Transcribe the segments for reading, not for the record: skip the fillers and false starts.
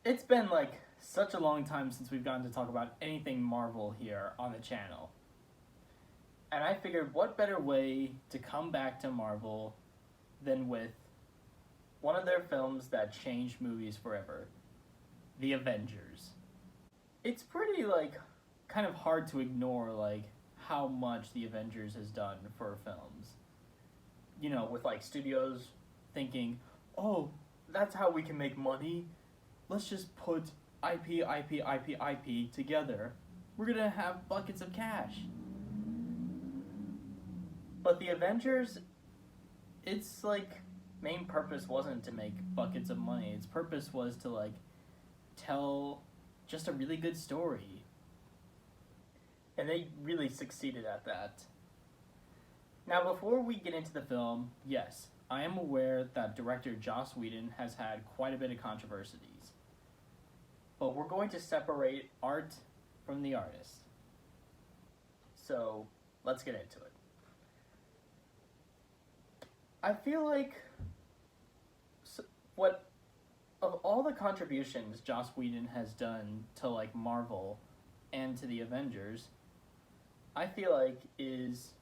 It's been like such a long time since we've gotten to talk about anything Marvel here on the channel. And I figured what better way to come back to Marvel than with one of their films that changed movies forever, The Avengers. It's pretty kind of hard to ignore how much The Avengers has done for films. You know, with studios thinking, "Oh, that's how we can make money. Let's just put IP together. We're gonna have buckets of cash." But The Avengers, its main purpose wasn't to make buckets of money. Its purpose was to tell just a really good story. And they really succeeded at that. Now, before we get into the film, yes, I am aware that director Joss Whedon has had quite a bit of controversies. But we're going to separate art from the artist. So, let's get into it. I feel of all the contributions Joss Whedon has done to Marvel and to the Avengers, I feel is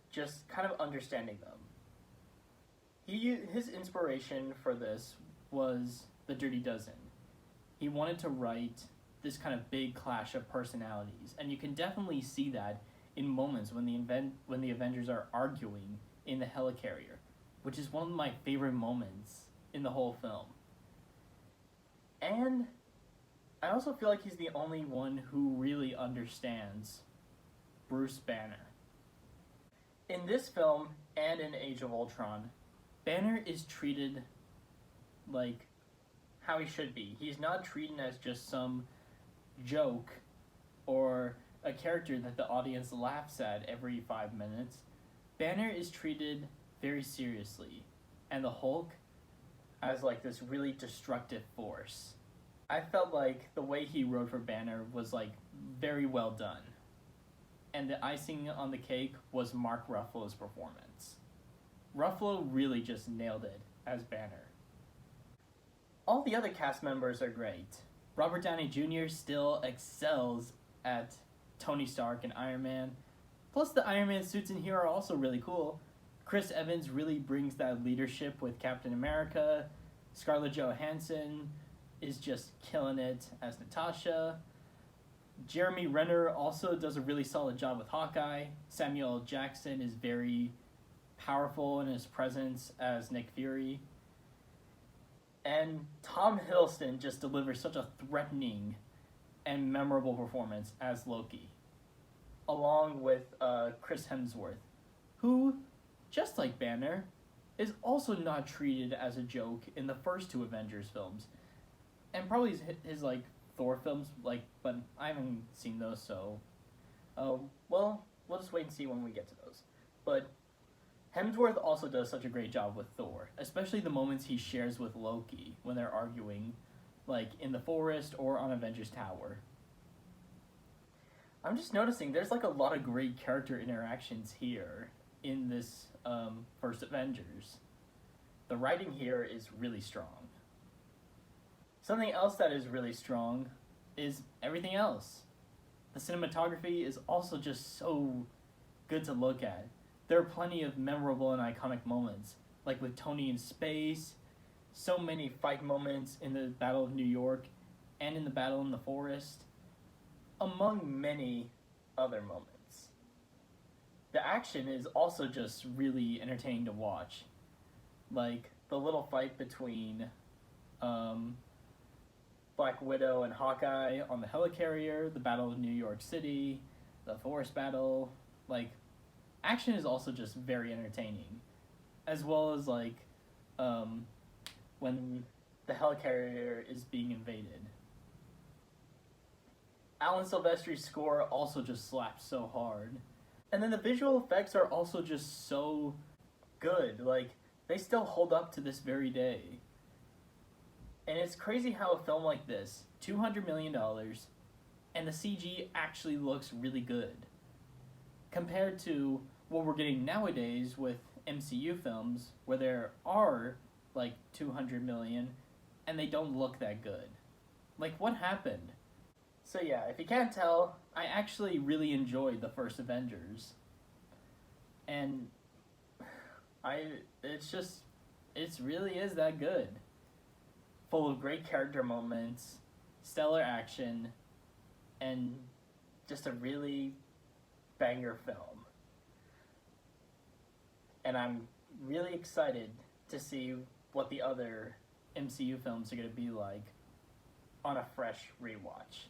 just kind of understanding them. His inspiration for this was The Dirty Dozen. He wanted to write this kind of big clash of personalities, and you can definitely see that in moments when the Avengers are arguing in the helicarrier, which is one of my favorite moments in the whole film. And I also feel like he's the only one who really understands Bruce Banner. In this film and in Age of Ultron, Banner is treated like how he should be. He's not treated as just some joke or a character that the audience laughs at every 5 minutes. Banner is treated very seriously, and the Hulk as this really destructive force. I felt like the way he wrote for Banner was very well done. And the icing on the cake was Mark Ruffalo's performance. Ruffalo really just nailed it as Banner. All the other cast members are great. Robert Downey Jr. still excels at Tony Stark and Iron Man. Plus the Iron Man suits in here are also really cool. Chris Evans really brings that leadership with Captain America. Scarlett Johansson is just killing it as Natasha. Jeremy Renner also does a really solid job with Hawkeye. Samuel L. Jackson is very powerful in his presence as Nick Fury. And Tom Hiddleston just delivers such a threatening and memorable performance as Loki, along with Chris Hemsworth, who, just like Banner, is also not treated as a joke in the first two Avengers films. And probably his Thor films, but I haven't seen those, so we'll just wait and see when we get to those. But Hemsworth also does such a great job with Thor, especially the moments he shares with Loki when they're arguing, in the forest or on Avengers Tower. I'm just noticing there's a lot of great character interactions here in this first Avengers. The writing here is really strong. Something else that is really strong is everything else. The cinematography is also just so good to look at. There are plenty of memorable and iconic moments, like with Tony in space, so many fight moments in the Battle of New York, and in the battle in the forest, among many other moments. The action is also just really entertaining to watch. The little fight between Black Widow and Hawkeye on the helicarrier, the Battle of New York City, the forest battle, action is also just very entertaining, as well as when the helicarrier is being invaded. Alan Silvestri's score also just slaps so hard. And then the visual effects are also just so good. They still hold up to this very day. And it's crazy how a film like this, $200 million, and the CG actually looks really good. Compared to what we're getting nowadays with MCU films, where there are 200 million, and they don't look that good. Like, what happened? So yeah, if you can't tell, I actually really enjoyed the first Avengers. And it really is that good. Full of great character moments, stellar action, and just a really banger film. And I'm really excited to see what the other MCU films are going to be like on a fresh rewatch.